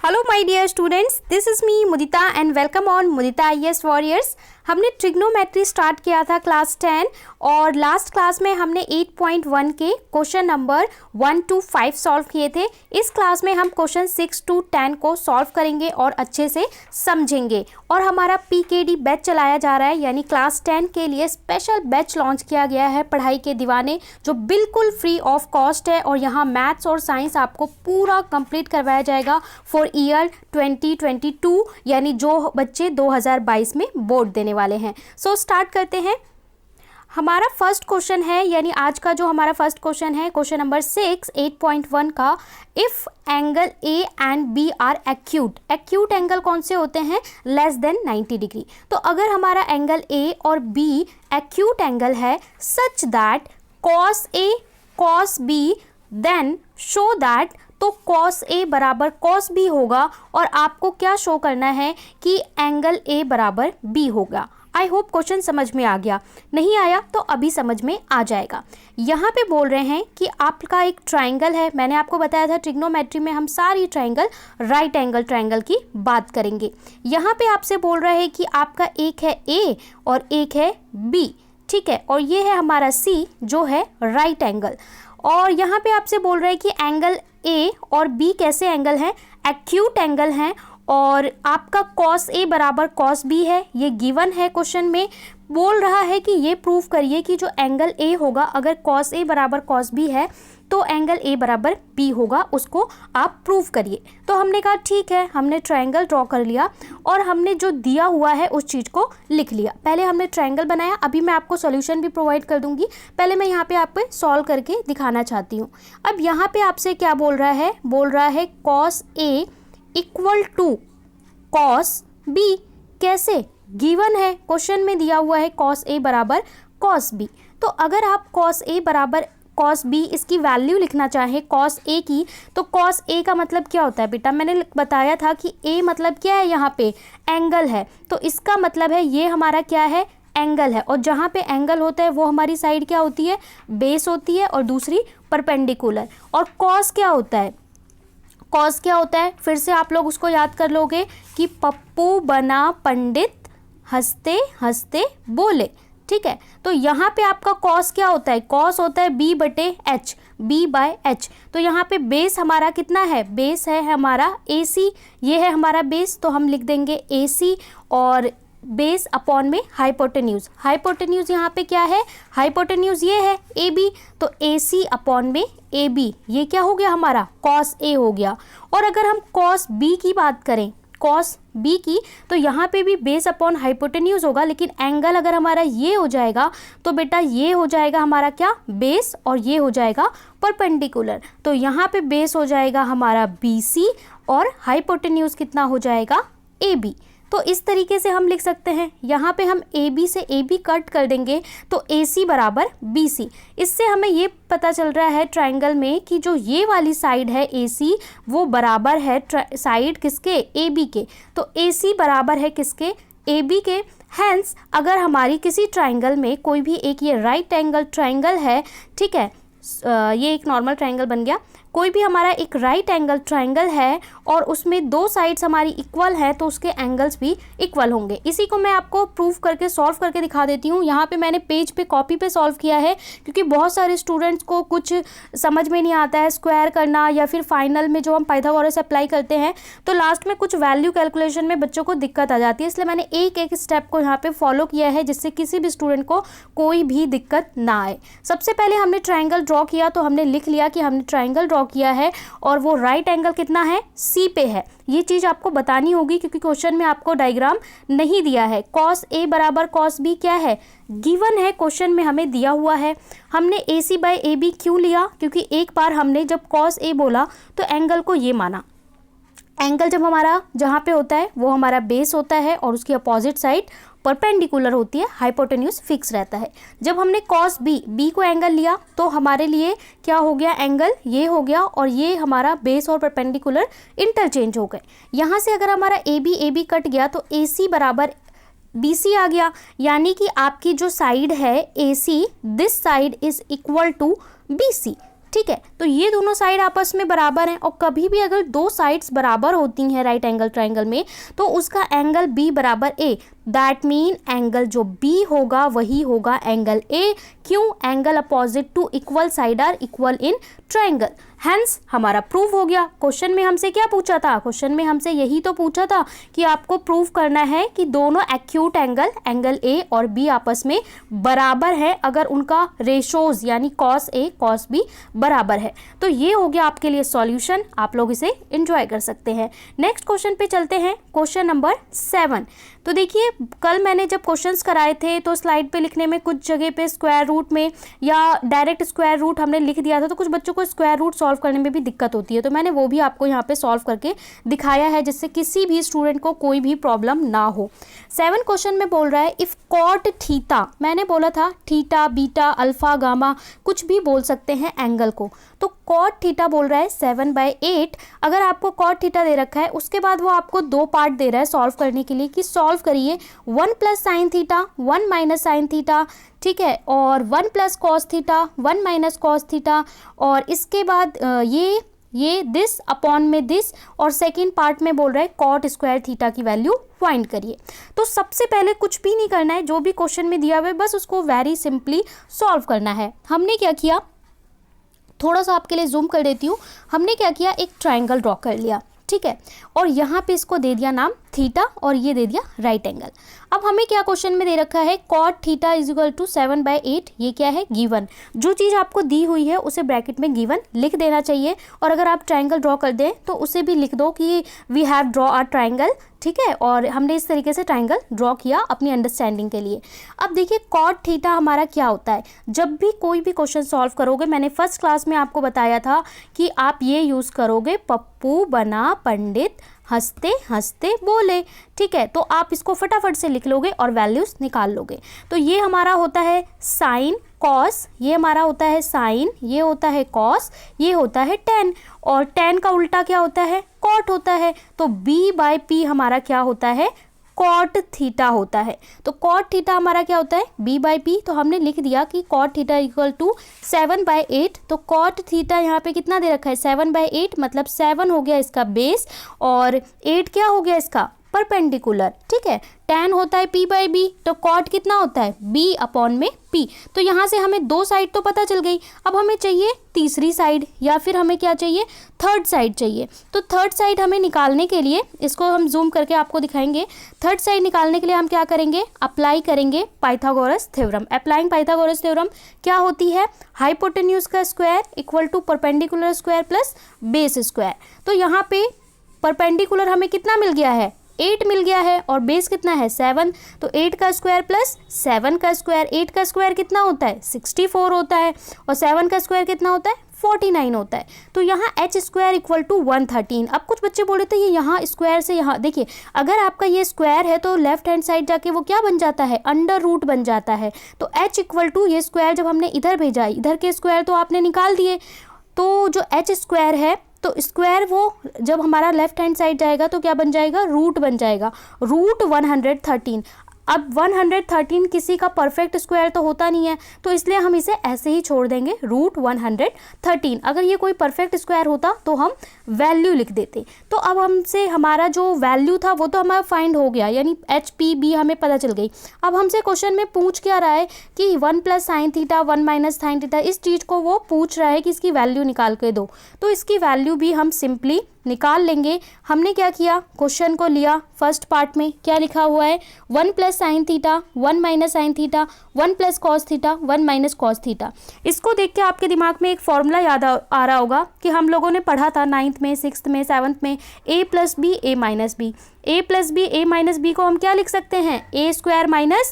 Hello my dear students, this is me Mudita and welcome on Mudita IAS warriors. हमने trigonometry start किया था class 10 और last class में हमने 8.1 के क्वेश्चन नंबर 1 to 5 सॉल्व किए थे। इस क्लास में हम क्वेश्चन 6 to 10 को सॉल्व करेंगे और अच्छे से समझेंगे। और हमारा पीकेडी बैच चलाया जा रहा है, यानी क्लास 10 के लिए स्पेशल बैच लॉन्च किया गया है, पढ़ाई के दीवाने, जो बिल्कुल फ्री ऑफ कॉस्ट है। और यहाँ मैथ्स और साइंस आपको पूरा कंप्लीट करवाया जाएगा फॉर ईयर 2022, यानी जो बच्चे 2022 में बोर्ड देने वाले हैं। सो स्टार्ट करते हैं। हमारा फर्स्ट क्वेश्चन है, यानी आज का जो हमारा फर्स्ट क्वेश्चन है, क्वेश्चन नंबर 6 8.1 का, if angle A and B are acute. Acute angle कौन से होते हैं? Less than 90 degree. तो अगर हमारा एंगल ए और बी एक्यूट एंगल है such that cos A cos B, then show that, तो कॉस ए बराबर कॉस बी होगा। और आपको क्या शो करना है कि एंगल ए बराबर बी होगा। आई होप क्वेश्चन समझ में आ गया। नहीं आया तो अभी समझ में आ जाएगा। यहाँ पे बोल रहे हैं कि आपका एक ट्राइंगल है। मैंने आपको बताया था ट्रिग्नोमेट्री में हम सारी ट्राइंगल राइट एंगल ट्राइंगल की बात करेंगे। यहाँ पे आपसे बोल रहा है कि आपका एक है ए और एक है बी, ठीक है, और ये है हमारा सी जो है राइट एंगल। और यहाँ पे आपसे बोल रहे हैं कि एंगल ए और बी कैसे एंगल हैं? एक्यूट एंगल हैं। और आपका कॉस ए बराबर कॉस बी है, ये गिवन है क्वेश्चन में। बोल रहा है कि ये प्रूव करिए कि जो एंगल ए होगा, अगर कॉस ए बराबर कॉस बी है तो एंगल ए बराबर बी होगा, उसको आप प्रूव करिए। तो हमने कहा ठीक है, हमने ट्रायंगल ड्रॉ कर लिया और हमने जो दिया हुआ है उस चीज़ को लिख लिया। पहले हमने ट्रायंगल बनाया, अभी मैं आपको सॉल्यूशन भी प्रोवाइड कर दूंगी। पहले मैं यहाँ पे आपको सॉल्व करके दिखाना चाहती हूँ। अब यहाँ पे आपसे क्या बोल रहा है? बोल रहा है cos A equal to cos B. कैसे? गिवन है, क्वेश्चन में दिया हुआ है कॉस ए बराबर कॉस बी। तो अगर आप कॉस ए बराबर कॉस बी इसकी वैल्यू लिखना चाहें कॉस ए की, तो कॉस ए का मतलब क्या होता है बेटा? मैंने बताया था कि ए मतलब क्या है, यहाँ पे एंगल है। तो इसका मतलब है ये हमारा क्या है? एंगल है। और जहाँ पे एंगल होता है वो हमारी साइड क्या होती है? बेस होती है, और दूसरी परपेंडिकुलर। और कॉस क्या होता है? कॉस क्या होता है? फिर से आप लोग उसको याद कर लोगे कि पप्पू बना पंडित हंसते हंसते बोले, ठीक है। तो यहाँ पे आपका कॉस क्या होता है? कॉस होता है बी बटे एच, बी बाय एच। तो यहाँ पे बेस हमारा कितना है? बेस है हमारा ए सी, ये है हमारा बेस, तो हम लिख देंगे ए सी। और बेस अपॉन में हाइपोटेन्यूज, हाइपोटेन्यूज यहाँ पे क्या है? हाइपोटेन्यूज ये है ए बी, तो ए सी अपॉन में ए बी, ये क्या हो गया हमारा? कॉस ए हो गया। और अगर हम कॉस बी की बात करें, कॉस बी की, तो यहाँ पे भी बेस अपॉन हाइपोटेन्यूज होगा, लेकिन एंगल अगर हमारा ये हो जाएगा तो बेटा ये हो जाएगा हमारा क्या? बेस, और ये हो जाएगा परपेंडिकुलर। तो यहाँ पे बेस हो जाएगा हमारा बी सी और हाइपोटेन्यूज कितना हो जाएगा? A B. तो इस तरीके से हम लिख सकते हैं। यहाँ पे हम ए बी से ए बी कट कर देंगे तो ए सी बराबर बी सी। इससे हमें ये पता चल रहा है ट्रायंगल में कि जो ये वाली साइड है ए सी, वो बराबर है साइड किसके? ए बी के। तो ए सी बराबर है किसके? ए बी के। हैंस अगर हमारी किसी ट्रायंगल में कोई भी एक ये राइट एंगल ट्रायंगल है, ठीक है, ये एक नॉर्मल ट्रायंगल बन गया। कोई भी हमारा एक राइट एंगल ट्रायंगल है और उसमें दो साइड्स हमारी इक्वल है, तो उसके एंगल्स भी इक्वल होंगे। इसी को मैं आपको प्रूव करके सॉल्व करके दिखा देती हूँ। यहाँ पे मैंने पेज पे कॉपी पे सॉल्व किया है, क्योंकि बहुत सारे स्टूडेंट्स को कुछ समझ में नहीं आता है स्क्वायर करना, या फिर फाइनल में जो हम पाइथागोरस अप्लाई करते हैं तो लास्ट में कुछ वैल्यू कैलकुलेशन में बच्चों को दिक्कत आ जाती है। इसलिए मैंने एक एक स्टेप को यहाँ पे फॉलो किया है, जिससे किसी भी स्टूडेंट को कोई भी दिक्कत ना आए। सबसे पहले हमने ट्रायंगल ड्रॉ किया, तो हमने लिख लिया कि हमने ट्रायंगल ड्रॉ किया है और वो राइट एंगल कितना है? सी पे है। ये चीज आपको बतानी होगी, क्योंकि क्वेश्चन में आपको डायग्राम नहीं दिया है। कॉस ए बराबर कॉस बी क्या है? गिवन है, क्वेश्चन में हमें दिया हुआ है। हमने ए सी बाय ए बी क्यों लिया? क्योंकि एक बार हमने जब कॉस ए बोला तो एंगल को ये माना। एंगल जब हमारा जहाँ पे होता है वो हमारा बेस होता है, और उसकी अपोजिट साइड परपेंडिकुलर होती है, हाइपोटेन्यूज फिक्स रहता है। जब हमने कॉस बी, बी को एंगल लिया, तो हमारे लिए क्या हो गया? एंगल ये हो गया, और ये हमारा बेस और परपेंडिकुलर इंटरचेंज हो गए। यहाँ से अगर हमारा ए बी कट गया तो ए सी बराबर बी सी आ गया, यानी कि आपकी जो साइड है A C, this side is equal to B C, ठीक है। तो ये दोनों साइड आपस में बराबर हैं, और कभी भी अगर दो साइड्स बराबर होती हैं राइट एंगल ट्राइंगल में तो उसका एंगल बी बराबर ए, दैट मीन एंगल जो बी होगा वही होगा एंगल ए। क्यों? Angle opposite to equal side are equal in triangle. Hence हमारा प्रूव हो गया। क्वेश्चन में हमसे क्या पूछा था? क्वेश्चन में हमसे यही तो पूछा था कि आपको प्रूव करना है कि दोनों एक्यूट एंगल ए और बी आपस में बराबर है अगर उनका रेशोज यानी कॉस ए कॉस बी बराबर है। तो ये हो गया आपके लिए सॉल्यूशन, आप लोग इसे एंजॉय कर सकते हैं। नेक्स्ट क्वेश्चन पे चलते हैं, क्वेश्चन नंबर 7। तो देखिए कल मैंने जब क्वेश्चंस कराए थे तो स्लाइड पे लिखने में कुछ जगह पे स्क्वायर रूट में या डायरेक्ट स्क्वायर रूट हमने लिख दिया था, तो कुछ बच्चों को स्क्वायर रूट सॉल्व करने में भी दिक्कत होती है, तो मैंने वो भी आपको यहाँ पे सॉल्व करके दिखाया है जिससे किसी भी स्टूडेंट को कोई भी प्रॉब्लम ना हो। 7 क्वेश्चन में बोल रहा है इफ कॉट थीटा, मैंने बोला था थीटा बीटा अल्फा गामा कुछ भी बोल सकते हैं एंगल को, तो कॉट थीटा बोल रहा है 7/8। अगर आपको कॉट थीटा दे रखा है उसके बाद वो आपको 2 पार्ट दे रहा है सॉल्व करने के लिए कि सॉल्व करिए 1 + sin थीटा 1 - sin थीटा, ठीक है, और 1 + cos थीटा 1 - cos थीटा, और इसके बाद ये दिस अपॉन में दिस, और सेकेंड पार्ट में बोल रहा है कॉट स्क्वायर थीटा की वैल्यू फाइंड करिए। तो सबसे पहले कुछ भी नहीं करना है, जो भी क्वेश्चन में दिया हुआ है बस उसको वेरी सिंपली सॉल्व करना है। हमने क्या किया, थोड़ा सा आपके लिए जूम कर देती हूँ। हमने क्या किया, एक ट्राइंगल ड्रॉ कर लिया, ठीक है, और यहाँ पे इसको दे दिया नाम थीटा और ये दे दिया राइट एंगल। अब हमें क्या क्वेश्चन में दे रखा है, कॉट थीटा = 7/8, ये क्या है गिवन। जो चीज़ आपको दी हुई है उसे ब्रैकेट में गिवन लिख देना चाहिए, और अगर आप ट्राइंगल ड्रॉ कर दें तो उसे भी लिख दो कि we have draw a triangle, ठीक है, और हमने इस तरीके से ट्राइंगल ड्रॉ किया अपनी अंडरस्टैंडिंग के लिए। अब देखिए कॉट थीटा हमारा क्या होता है, जब भी कोई भी क्वेश्चन सॉल्व करोगे, मैंने फर्स्ट क्लास में आपको बताया था कि आप ये यूज़ करोगे पप्पू बना पंडित हंसते हंसते बोले, ठीक है, तो आप इसको फटाफट से लिख लोगे और वैल्यूज निकाल लोगे। तो ये हमारा होता है साइन कॉस, ये हमारा होता है साइन, ये होता है कॉस, ये होता है टेन, और टेन का उल्टा क्या होता है, कॉट होता है। तो b/p हमारा क्या होता है, कॉट थीटा होता है। तो कॉट थीटा हमारा क्या होता है, b/p। तो हमने लिख दिया कि कॉट थीटा = 7/8। तो कॉट थीटा यहाँ पे कितना दे रखा है, 7/8, मतलब 7 हो गया इसका बेस और 8 क्या हो गया इसका परपेंडिकुलर, ठीक है। tan होता है p/b, तो कॉट कितना होता है b/p। तो यहाँ से हमें 2 साइड तो पता चल गई, अब हमें चाहिए तीसरी साइड, या फिर हमें क्या चाहिए, थर्ड साइड चाहिए। तो थर्ड साइड हमें निकालने के लिए, इसको हम जूम करके आपको दिखाएंगे, थर्ड साइड निकालने के लिए हम क्या करेंगे, अप्लाई करेंगे Pythagoras theorem. Applying Pythagoras theorem क्या होती है, हाइपोटेन्यूज का square = perpendicular square plus base square. तो यहाँ पे परपेंडिकुलर हमें कितना मिल गया है, 8 मिल गया है, और बेस कितना है 7, तो 8 का स्क्वायर प्लस 7 का स्क्वायर, 8 का स्क्वायर कितना होता है 64 होता है, और 7 का स्क्वायर कितना होता है 49 होता है। तो यहाँ h² = 113। अब कुछ बच्चे बोल रहे थे ये यहाँ स्क्वायर से यहाँ, देखिए अगर आपका ये स्क्वायर है तो लेफ्ट हैंड साइड जाके वो क्या बन जाता है, अंडर रूट बन जाता है। तो h = ये स्क्वायर जब हमने इधर भेजा, इधर के स्क्वायर तो आपने निकाल दिए, तो जो h² है तो स्क्वायर वो जब हमारा लेफ्ट हैंड साइड जाएगा तो क्या बन जाएगा, रूट बन जाएगा, √113। अब 113 किसी का परफेक्ट स्क्वायर तो होता नहीं है, तो इसलिए हम इसे ऐसे ही छोड़ देंगे √113। अगर ये कोई परफेक्ट स्क्वायर होता तो हम वैल्यू लिख देते। तो अब हमसे हमारा जो वैल्यू था वो तो हमारा फाइंड हो गया, यानी h/p/b हमें पता चल गई। अब हमसे क्वेश्चन में पूछ क्या रहा है कि 1 + sin थीटा 1 - sin थीटा, इस चीज़ को वो पूछ रहा है कि इसकी वैल्यू निकाल के दो। तो इसकी वैल्यू भी हम सिंपली निकाल लेंगे। हमने क्या किया, क्वेश्चन को लिया, फर्स्ट पार्ट में क्या लिखा हुआ है, 1 + sin theta 1 - sin theta 1 + cos theta 1 - cos theta. इसको देख के आपके दिमाग में एक फॉर्मूला याद आ रहा होगा कि हम लोगों ने पढ़ा था 9th में 6th में 7th में, a + b a - b। a + b a - b को हम क्या लिख सकते हैं, a²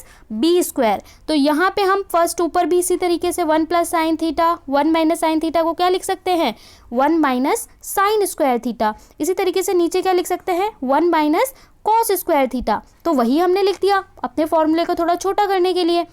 - b²। तो यहाँ पे हम फर्स्ट ऊपर भी इसी तरीके से 1 + sin थीटा 1 - sin थीटा को क्या लिख सकते हैं, 1 - sin² थीटा। इसी तरीके से नीचे क्या लिख सकते हैं, 1 - cos² थीटा। तो वही हमने लिख दिया अपने फॉर्मूले को थोड़ा छोटा करने के लिए।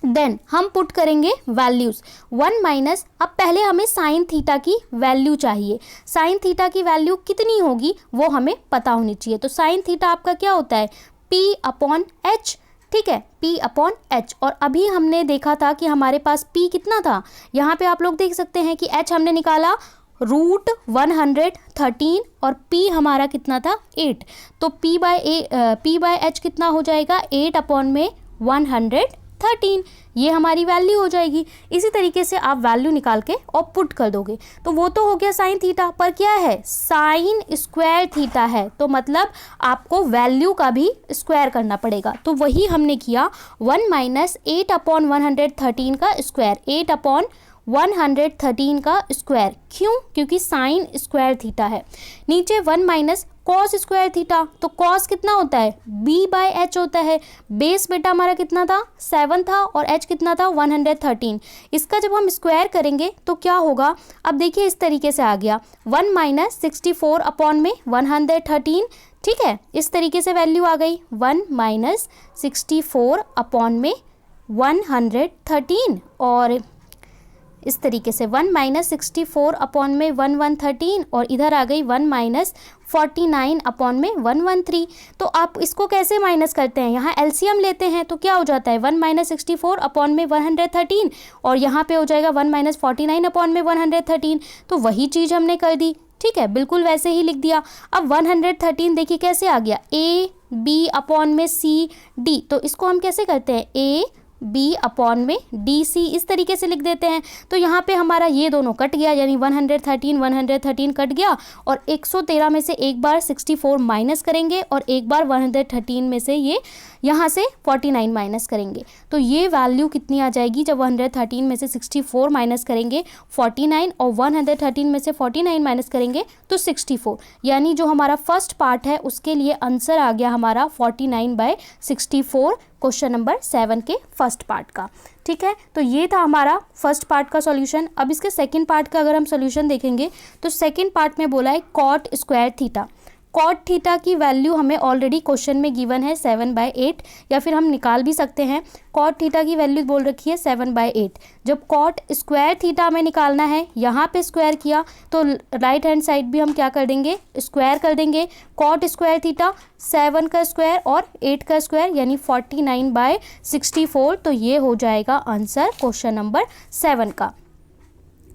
देन हम पुट करेंगे वैल्यूज़ 1 अब पहले हमें साइन थीटा की वैल्यू चाहिए। साइन थीटा की वैल्यू कितनी होगी वो हमें पता होनी चाहिए। तो साइन थीटा आपका क्या होता है, p/h, ठीक है, P अपॉन H। और अभी हमने देखा था कि हमारे पास P कितना था, यहाँ पे आप लोग देख सकते हैं कि H हमने निकाला √113 और P हमारा कितना था 8। तो P बाय H कितना हो जाएगा 8 अपॉन में 113, ये हमारी वैल्यू हो जाएगी। इसी तरीके से आप वैल्यू निकाल के और पुट कर दोगे। तो वो तो हो गया साइन थीटा, पर क्या है साइन स्क्वायर थीटा है, तो मतलब आपको वैल्यू का भी स्क्वायर करना पड़ेगा। तो वही हमने किया 1 माइनस 8 अपॉन 113 का स्क्वायर, 8 अपॉन 113 का स्क्वायर। क्यों? क्योंकि साइन स्क्वायर थीटा है। नीचे 1 माइनस कॉस स्क्वायर थीटा, तो कॉस कितना होता है b बाय एच होता है। बेस बेटा हमारा कितना था 7 था और h कितना था 113। इसका जब हम स्क्वायर करेंगे तो क्या होगा, अब देखिए इस तरीके से आ गया 1 माइनस 64 अपॉन में 113। ठीक है, इस तरीके से वैल्यू आ गई 1 माइनस 64 अपॉन में 113, और इस तरीके से 1 माइनस 64 अपॉन में 113, और इधर आ गई 1 माइनस 49 अपॉन में 113। तो आप इसको कैसे माइनस करते हैं, यहाँ एलसीएम लेते हैं तो क्या हो जाता है 1 माइनस 64 अपॉन में 113, और यहाँ पे हो जाएगा 1 माइनस 49 अपॉन में 113। तो वही चीज़ हमने कर दी। ठीक है, बिल्कुल वैसे ही लिख दिया। अब 113 देखिए कैसे आ गया a b अपॉन में c d, तो इसको हम कैसे करते हैं a b अपॉन में डी सी, इस तरीके से लिख देते हैं। तो यहाँ पे हमारा ये दोनों कट गया, यानी 113 कट गया, और 113 में से एक बार 64 माइनस करेंगे और एक बार 113 में से ये यहाँ से 49 माइनस करेंगे। तो ये वैल्यू कितनी आ जाएगी, जब 113 में से 64 माइनस करेंगे 49, और 113 में से 49 माइनस करेंगे तो 64, यानी जो हमारा फर्स्ट पार्ट है उसके लिए आंसर आ गया हमारा 49/64, क्वेश्चन नंबर 7 के फर्स्ट पार्ट का। ठीक है, तो ये था हमारा फर्स्ट पार्ट का सॉल्यूशन। अब इसके सेकंड पार्ट का अगर हम सॉल्यूशन देखेंगे तो सेकंड पार्ट में बोला है cot square theta. Cot theta की वैल्यू हमें ऑलरेडी क्वेश्चन में गिवन है 7/8, या फिर हम निकाल भी सकते हैं। कॉट थीटा की वैल्यू बोल रखी है 7/8। जब कॉट स्क्वायर थीटा हमें निकालना है, यहाँ पे स्क्वायर किया तो राइट हैंड साइड भी हम क्या कर देंगे स्क्वायर कर देंगे। कॉट स्क्वायर थीटा 7 का स्क्वायर और 8 का स्क्वायर, यानी 49/64। तो ये हो जाएगा आंसर क्वेश्चन नंबर 7 का।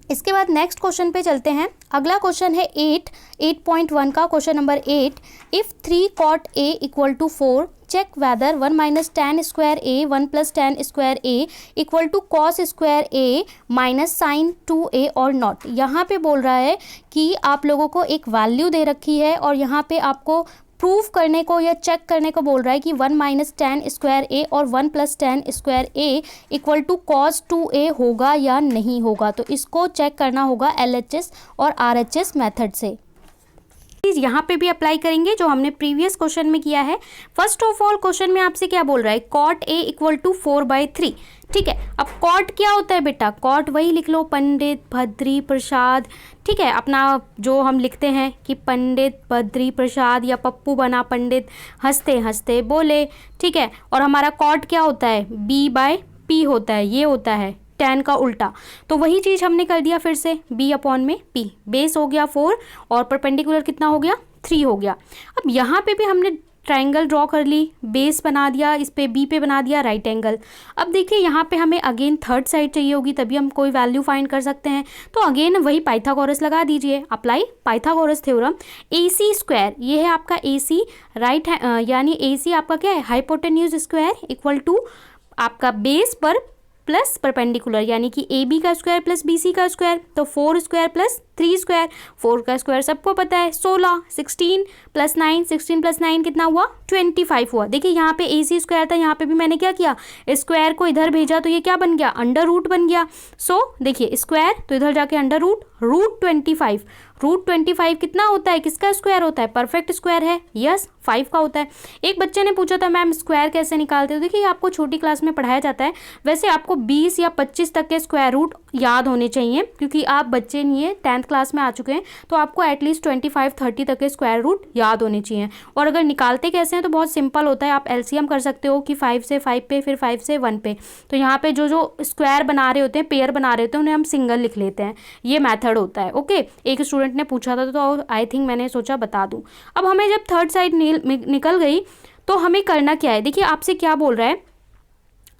इसके बाद नेक्स्ट क्वेश्चन पे चलते हैं। अगला क्वेश्चन है 8.1 का question number 8। If 3 cot a equal to 4, check whether 1 minus tan square a 1 plus tan square a equal to cos square a minus sine 2a और नॉट। यहाँ पे बोल रहा है कि आप लोगों को एक वैल्यू दे रखी है और यहाँ पे आपको प्रूफ करने को या चेक करने को बोल रहा है कि 1 माइनस tan स्क्वायर a और 1 plus tan square a equal to cos 2a होगा या नहीं होगा। तो इसको चेक करना होगा LHS और RHS मेथड से। यहाँ पे भी अप्लाई करेंगे जो हमने प्रीवियस क्वेश्चन में किया है। फर्स्ट ऑफ ऑल क्वेश्चन में आपसे क्या बोल रहा है, कॉट a इक्वल टू 4/3। ठीक है, अब कॉट क्या होता है बेटा, कॉट वही लिख लो पंडित भद्री प्रसाद। ठीक है, अपना जो हम लिखते हैं कि पंडित भद्री प्रसाद या पप्पू बना पंडित, हंसते हंसते बोले। ठीक है, और हमारा कॉट क्या होता है b/p होता है, ये होता है tan का उल्टा। तो वही चीज़ हमने कर दिया फिर से b अपॉन में p। बेस हो गया 4 और परपेंडिकुलर कितना हो गया 3 हो गया। अब यहाँ पे भी हमने ट्रायंगल ड्रॉ कर ली, बेस बना दिया, इस पे b पे बना दिया राइट एंगल। अब देखिए यहाँ पे हमें अगेन थर्ड साइड चाहिए होगी, तभी हम कोई वैल्यू फाइंड कर सकते हैं। तो अगेन वही पाइथागोरस लगा दीजिए, apply Pythagoras theorem. AC square ये है आपका AC राइट है, यानी AC आपका क्या है हाइपोटेन्यूज स्क्वायर इक्वल टू आपका बेस पर प्लस परपेंडिकुलर, यानी कि AB का स्क्वायर प्लस BC का स्क्वायर। तो 4 स्क्वायर प्लस 3 स्क्वायर, 4 का स्क्वायर सबको पता है 16, 16 प्लस 9, 16 प्लस 9 कितना हुआ 25 हुआ। देखिए यहाँ पे AC स्क्वायर था, यहाँ पे भी मैंने क्या किया स्क्वायर को इधर भेजा, तो ये क्या बन गया अंडर रूट बन गया। सो देखिए स्क्वायर तो इधर जाके अंडर रूट, √25। √25 कितना होता है, किसका स्क्वायर होता है, परफेक्ट स्क्वायर है, यस 5 का होता है। एक बच्चे ने पूछा था मैम स्क्वायर कैसे निकालते हो। देखिए आपको छोटी क्लास में पढ़ाया जाता है, वैसे आपको 20 या 25 तक के स्क्वायर रूट याद होने चाहिए, क्योंकि आप बच्चे नहीं है 10th क्लास में आ चुके हैं, तो आपको एटलीस्ट 25-30 तक के स्क्वायर रूट याद होने चाहिए। और अगर निकालते कैसे हैं तो बहुत सिंपल होता है, आप LCM कर सकते हो कि 5 से 5 पे, फिर 5 से 1 पे। तो यहाँ पे जो जो स्क्वायर बना रहे होते हैं, पेयर बना रहे होते हैं, उन्हें हम सिंगल लिख लेते हैं, ये मेथड होता है। ओके, एक स्टूडेंट ने पूछा था तो आई थिंक मैंने सोचा बता दूं। अब हमें जब थर्ड साइड निकल गई तो हमें करना क्या है, देखिए आपसे क्या बोल रहा है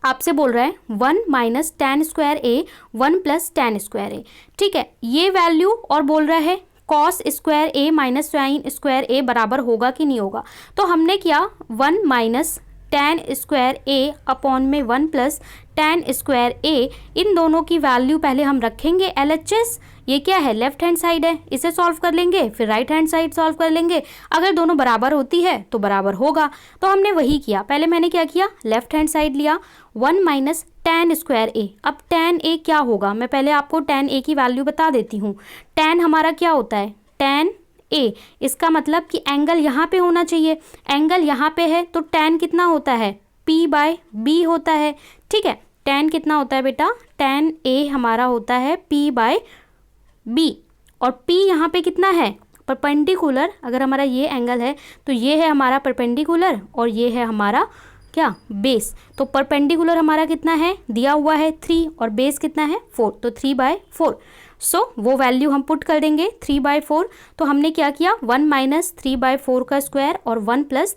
आपसे बोल रहा है 1 minus tan square A 1 plus tan square ए, ठीक है। ये वैल्यू और बोल रहा है cos square A minus sine square ए बराबर होगा कि नहीं होगा। तो हमने किया 1 माइनस tan स्क्वायर ए अपॉन में 1 प्लस tan स्क्वायर ए, इन दोनों की वैल्यू पहले हम रखेंगे LHS। ये क्या है, लेफ्ट हैंड साइड है, इसे सॉल्व कर लेंगे, फिर राइट हैंड साइड सॉल्व कर लेंगे। अगर दोनों बराबर होती है तो बराबर होगा, तो हमने वही किया। पहले मैंने क्या किया, लेफ्ट हैंड साइड लिया 1 माइनस tan स्क्वायर ए। अब tan ए क्या होगा, मैं पहले आपको tan ए की वैल्यू बता देती हूँ। tan हमारा क्या होता है, tan ए, इसका मतलब कि एंगल यहाँ पे होना चाहिए, एंगल यहाँ पे है तो tan कितना होता है, P बाय B होता है, ठीक है। tan कितना होता है बेटा, tan ए हमारा होता है P बाय B, और P यहाँ पे कितना है, परपेंडिकुलर। अगर हमारा ये एंगल है तो ये है हमारा परपेंडिकुलर और ये है हमारा क्या, बेस। तो परपेंडिकुलर हमारा कितना है, दिया हुआ है 3 और बेस कितना है 4, तो 3/4। सो वो वैल्यू हम पुट कर देंगे 3/4। तो हमने क्या किया, 1 माइनस 3/4 का स्क्वायर और 1 प्लस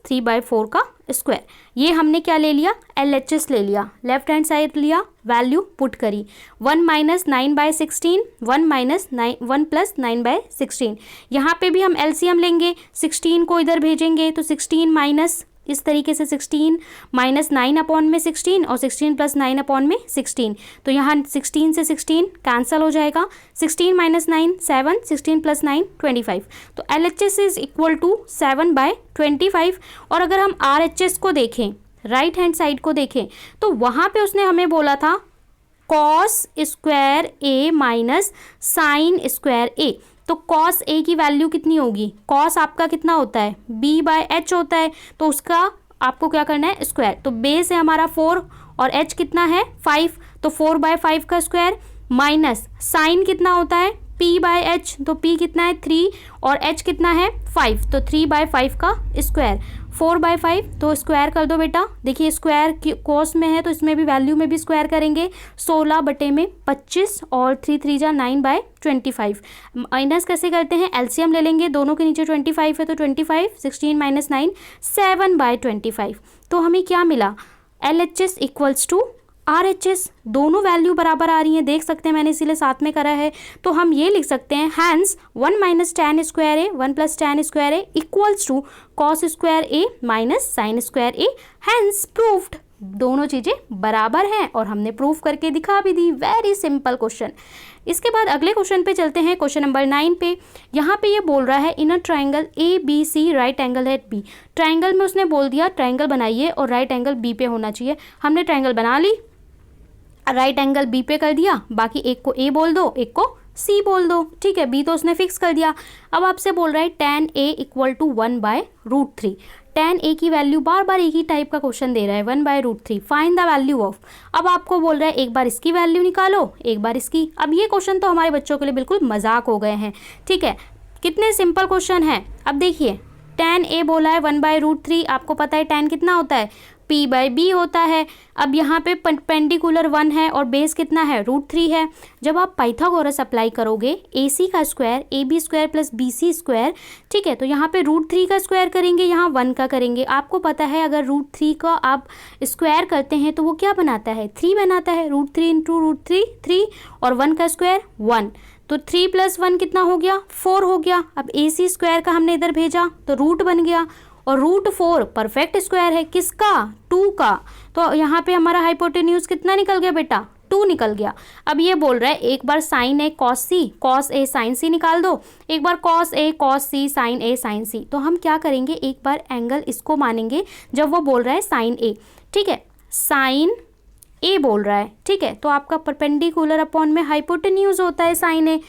3/4 का स्क्वायर। ये हमने क्या ले लिया, LHS ले लिया, लेफ्ट हैंड साइड लिया, वैल्यू पुट करी। 1 माइनस 9/16, 1 प्लस 9/16। यहाँ पे भी हम LCM लेंगे, 16 को इधर भेजेंगे तो 16 माइनस, इस तरीके से 16 माइनस 9 अपॉन में 16 और 16 प्लस 9 अपॉन में 16। तो यहाँ 16 से 16 कैंसिल हो जाएगा, 16 माइनस 9 7, 16 प्लस 9 25। तो LHS इज इक्वल टू 7/25। और अगर हम RHS को देखें, राइट हैंड साइड को देखें, तो वहाँ पे उसने हमें बोला था cos square A minus sine square ए। तो कॉस ए की वैल्यू कितनी होगी, कॉस आपका कितना होता है, B/H होता है, तो उसका आपको क्या करना है, स्क्वायर। तो बेस है हमारा 4 और H कितना है 5, तो 4/5 का स्क्वायर माइनस साइन कितना होता है P/H, तो P कितना है 3 और H कितना है 5, तो 3/5 का स्क्वायर। 4/5 तो स्क्वायर कर दो बेटा। देखिए स्क्वायर की कोस में है तो इसमें भी वैल्यू में भी स्क्वायर करेंगे, 16/25 और 3 3 जा 9/25। माइनस कैसे करते हैं, LCM ले लेंगे, दोनों के नीचे 25 है तो 25, 16 माइनस 9 7/25। तो हमें क्या मिला, LHS इक्वल्स टू RHS, दोनों वैल्यू बराबर आ रही हैं, देख सकते हैं, मैंने इसीलिए साथ में करा है। तो हम ये लिख सकते हैं, hence 1 minus tan square A 1 plus tan square A equals to cos square A minus sine square A, hence proved. दोनों चीज़ें बराबर हैं और हमने प्रूव करके दिखा भी दी। Very simple question. इसके बाद अगले क्वेश्चन पे चलते हैं, क्वेश्चन नंबर 9 पे। यहाँ पे ये बोल रहा है in a triangle ABC right angle at B। Triangle में उसने बोल दिया ट्राइंगल बनाइए और राइट एंगल B पे होना चाहिए। हमने ट्राइंगल बना ली, राइट एंगल B पे कर दिया, बाकी एक को A बोल दो, एक को C बोल दो, ठीक है। B तो उसने फिक्स कर दिया। अब आपसे बोल रहा है tan A equal to 1/√3। tan A की वैल्यू, बार बार एक ही टाइप का क्वेश्चन दे रहा है, 1/√3 फाइंड द वैल्यू ऑफ। अब आपको बोल रहा है एक बार इसकी वैल्यू निकालो, एक बार इसकी। अब ये क्वेश्चन तो हमारे बच्चों के लिए बिल्कुल मजाक हो गए हैं, ठीक है। कितने सिंपल क्वेश्चन है। अब देखिए tan A बोला है 1/√3, आपको पता है tan कितना होता है, P/B होता है। अब यहाँ पे परपेंडिकुलर 1 है और बेस कितना है, √3 है। जब आप पाइथागोरस अप्लाई करोगे, AC का square AB square plus BC square, ठीक है, तो यहाँ पे √3 का स्क्वायर करेंगे, यहाँ 1 का करेंगे। आपको पता है अगर √3 का आप स्क्वायर करते हैं तो वो क्या बनाता है, 3 बनाता है। √3 इंटू √3 3 और 1 का स्क्वायर 1, तो 3 प्लस 1 कितना हो गया, 4 हो गया। अब AC स्क्वायर का हमने इधर भेजा तो रूट बन गया, और √4 परफेक्ट स्क्वायर है किसका, 2 का। तो यहाँ पे हमारा हाइपोटेन्यूज कितना निकल गया बेटा, 2 निकल गया। अब ये बोल रहा है एक बार sign A cos C, cos A sign सी निकाल दो, एक बार cos A cos C, sign A sign सी। तो हम क्या करेंगे, एक बार एंगल इसको मानेंगे जब वो बोल रहा है साइन ए, ठीक है, साइन ए बोल रहा है, ठीक है। तो आपका परपेंडिकुलर अपॉन में हाइपोटेन्यूज होता है साइन ए,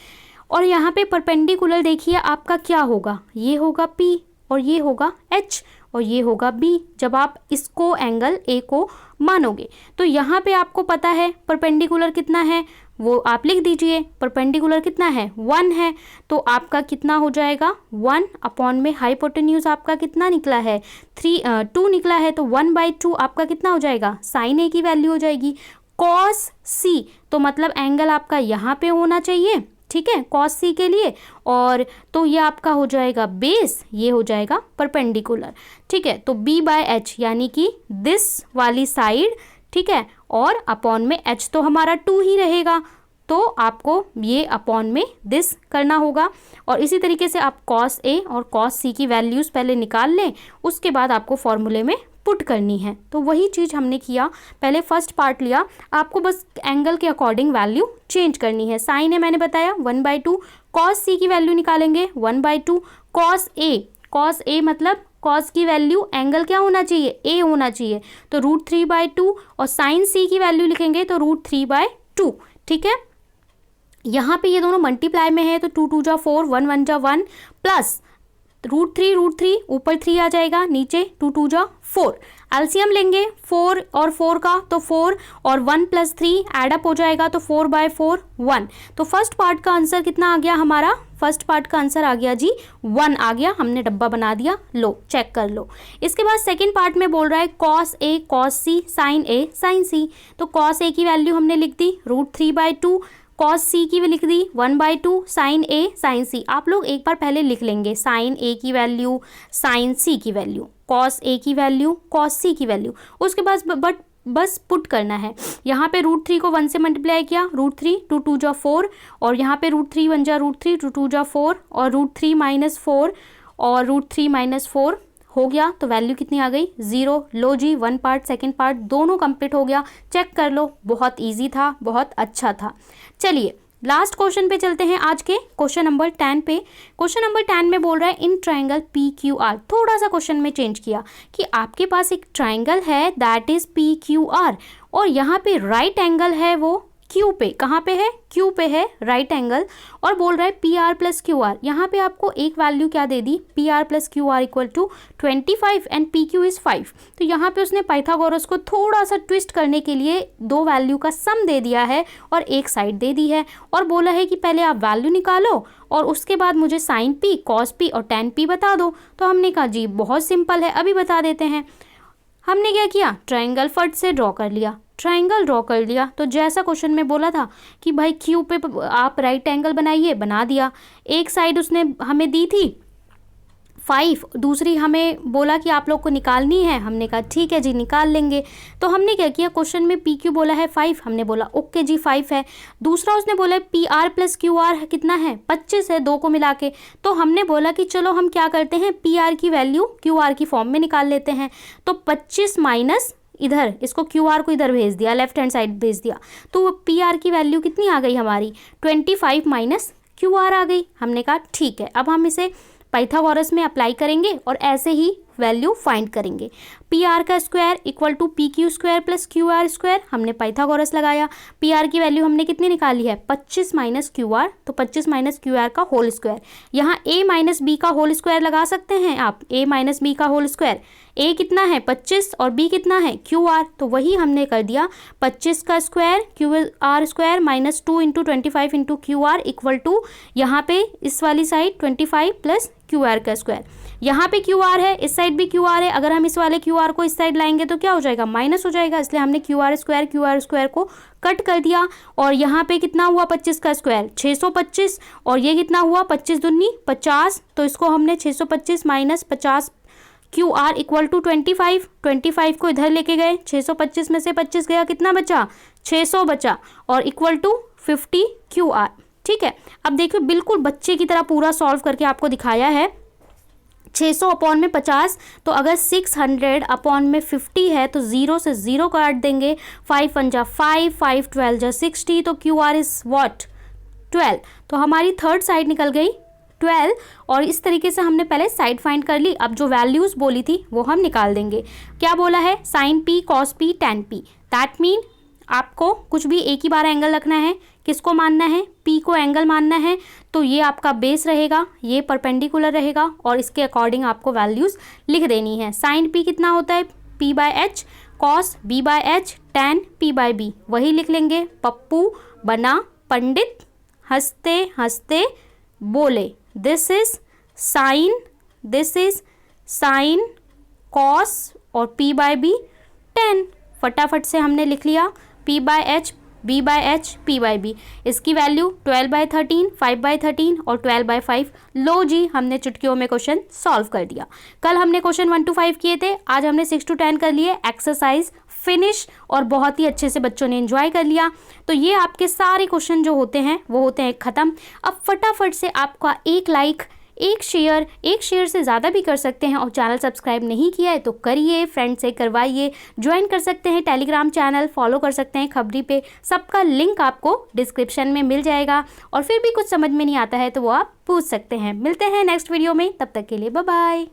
और यहाँ पे परपेंडिकुलर देखिए आपका क्या होगा, ये होगा P और ये होगा H और ये होगा B, जब आप इसको एंगल A को मानोगे। तो यहाँ पे आपको पता है परपेंडिकुलर कितना है, वो आप लिख दीजिए। परपेंडिकुलर कितना है, 1 है, तो आपका कितना हो जाएगा 1 अपॉन में हाइपोटेन्यूज आपका कितना निकला है 2 निकला है, तो 1/2 आपका कितना हो जाएगा, साइन A की वैल्यू हो जाएगी। कॉस C, तो मतलब एंगल आपका यहाँ पे होना चाहिए, ठीक है, कॉस सी के लिए। और तो ये आपका हो जाएगा बेस, ये हो जाएगा परपेंडिकुलर, ठीक है। तो b बाय एच यानी कि दिस वाली साइड, ठीक है, और अपॉन में h तो हमारा 2 ही रहेगा, तो आपको ये अपॉन में दिस करना होगा। और इसी तरीके से आप कॉस ए और कॉस सी की वैल्यूज़ पहले निकाल लें, उसके बाद आपको फॉर्मूले में पुट करनी है। तो वही चीज़ हमने किया, पहले फर्स्ट पार्ट लिया, आपको बस एंगल के अकॉर्डिंग वैल्यू चेंज करनी है। साइन है मैंने बताया 1/2, कॉस सी की वैल्यू निकालेंगे 1/2, कॉस ए मतलब कॉस की वैल्यू एंगल क्या होना चाहिए, ए होना चाहिए, तो √3/2, और साइन सी की वैल्यू लिखेंगे तो √3/2, ठीक है। यहाँ पे ये दोनों मल्टीप्लाई में है तो 2 2 जा 4, 1 1 जा 1, प्लस √3 ऊपर 3 आ जाएगा, नीचे 2 2 जा 4। एलसीएम लेंगे 4 और 4 का, तो 4 और 1 + 3 एडअप हो जाएगा, तो 4/4 1। तो फर्स्ट पार्ट का आंसर कितना आ गया हमारा, फर्स्ट पार्ट का आंसर आ गया जी 1 आ गया, हमने डब्बा बना दिया, लो चेक कर लो। इसके बाद सेकंड पार्ट में बोल रहा है cos A cos C sign A sign सी, तो कॉस ए की वैल्यू हमने लिख दी √3/2, कॉस सी की भी लिख दी 1/2, साइन ए साइन सी। आप लोग एक बार पहले लिख लेंगे साइन ए की वैल्यू, साइन सी की वैल्यू, कॉस ए की वैल्यू, कॉस सी की वैल्यू, उसके बाद बस पुट करना है। यहाँ पे √3 को 1 से मल्टीप्लाई किया, √3 2 2 जा 4, और यहाँ पे √3 1 जा √3 2 2 जा 4, और √3 - 4 और √3 - 4 हो गया, तो वैल्यू कितनी आ गई 0। लो जी, 1 पार्ट सेकंड पार्ट दोनों कंप्लीट हो गया, चेक कर लो, बहुत इजी था, बहुत अच्छा था। चलिए लास्ट क्वेश्चन पे चलते हैं, आज के क्वेश्चन नंबर 10 पे। क्वेश्चन नंबर 10 में बोल रहा है इन ट्राइंगल PQR, थोड़ा सा क्वेश्चन में चेंज किया कि आपके पास एक ट्राइंगल है दैट इज PQR, और यहाँ पे राइट एंगल है वो क्यू पे, कहाँ पे है, क्यू पे है राइट एंगल, और बोल रहा है PR + QR। यहाँ पे आपको एक वैल्यू क्या दे दी, PR + QR = 25 and PQ is 5। तो यहाँ पे उसने पाइथागोरस को थोड़ा सा ट्विस्ट करने के लिए दो वैल्यू का सम दे दिया है और एक साइड दे दी है, और बोला है कि पहले आप वैल्यू निकालो और उसके बाद मुझे साइन P, कॉस P और tan P बता दो। तो हमने कहा जी बहुत सिंपल है, अभी बता देते हैं। हमने क्या किया, ट्राइंगल फट से ड्रॉ कर लिया, ट्राइंगल ड्रॉ कर लिया, तो जैसा क्वेश्चन में बोला था कि भाई क्यू पे आप राइट एंगल बनाइए, बना दिया। एक साइड उसने हमें दी थी 5, दूसरी हमें बोला कि आप लोग को निकालनी है, हमने कहा ठीक है जी निकाल लेंगे। तो हमने क्या किया, क्वेश्चन में PQ बोला है 5, हमने बोला ओके जी 5 है। दूसरा उसने बोला है PR + QR कितना है, 25 है, दो को मिला के। तो हमने बोला कि चलो हम क्या करते हैं, PR की वैल्यू QR की फॉर्म में निकाल लेते हैं। तो 25 माइनस इधर, इसको QR को इधर भेज दिया, लेफ्ट हैंड साइड भेज दिया, तो PR की वैल्यू कितनी आ गई हमारी, 25 - QR आ गई। हमने कहा ठीक है, अब हम इसे पाइथागोरस में अप्लाई करेंगे और ऐसे ही वैल्यू फाइंड करेंगे। PR का स्क्वायर = PQ² + QR स्क्वायर, हमने पाइथागोरस लगाया। PR की वैल्यू हमने कितनी निकाली है, 25 - QR, तो 25 - QR का होल स्क्वायर। यहाँ A - B का होल स्क्वायर लगा सकते हैं आप, A - B का होल स्क्वायर। A कितना है 25 और B कितना है QR, तो वही हमने कर दिया, 25 का स्क्वायर QR स्क्वायर -2 × 25 × QR = यहाँ पे इस वाली साइड 25 + QR का स्क्वायर। यहाँ पे QR है, इस साइड भी QR है, अगर हम इस वाले QR को इस साइड लाएंगे तो क्या हो जाएगा, माइनस हो जाएगा, इसलिए हमने QR स्क्वायर को कट कर दिया। और यहाँ पे कितना हुआ 25 का स्क्वायर 625, और ये कितना हुआ 25 दूनी 50, तो इसको हमने 625 - 50 QR = 25, 25 को इधर लेके गए, 625 में से 25 गया, कितना बचा 600 बचा, और = 50 QR। ठीक है, अब देखिए बिल्कुल बच्चे की तरह पूरा सॉल्व करके आपको दिखाया है। 600 अपॉन में 50, तो अगर 600 अपॉन में 50 है तो 0 से 0 काट देंगे, 5 1 जा 5, 5 12 जा 60, तो QR इज व्हाट 12। तो हमारी थर्ड साइड निकल गई 12, और इस तरीके से हमने पहले साइड फाइंड कर ली। अब जो वैल्यूज़ बोली थी वो हम निकाल देंगे। क्या बोला है, sine P, cos P, tan P। That mean आपको कुछ भी एक ही बार एंगल रखना है, किसको मानना है, P को एंगल मानना है, तो ये आपका बेस रहेगा, ये परपेंडिकुलर रहेगा, और इसके अकॉर्डिंग आपको वैल्यूज़ लिख देनी है। साइन P कितना होता है P/H, cos B/H, tan P/B, वही लिख लेंगे। पप्पू बना पंडित, हंसते हंसते बोले, दिस इज साइन कॉस और P/B tan। फटाफट से हमने लिख लिया P/H B/H P/B। इसकी वैल्यू 12/13, 5/13 और 12/5। लो जी, हमने चुटकियों में क्वेश्चन सॉल्व कर दिया। कल हमने क्वेश्चन 1 to 5 किए थे, आज हमने 6 to 10 कर लिए। एक्सरसाइज फिनिश और बहुत ही अच्छे से बच्चों ने एंजॉय कर लिया। तो ये आपके सारे क्वेश्चन जो होते हैं वो होते हैं ख़त्म। अब फटाफट से आपका एक लाइक, एक शेयर से ज़्यादा भी कर सकते हैं, और चैनल सब्सक्राइब नहीं किया है तो करिए, फ्रेंड से करवाइए, ज्वाइन कर सकते हैं टेलीग्राम चैनल, फॉलो कर सकते हैं खबरी पे। सबका लिंक आपको डिस्क्रिप्शन में मिल जाएगा। और फिर भी कुछ समझ में नहीं आता है तो वो आप पूछ सकते हैं। मिलते हैं नेक्स्ट वीडियो में, तब तक के लिए बाय बाय।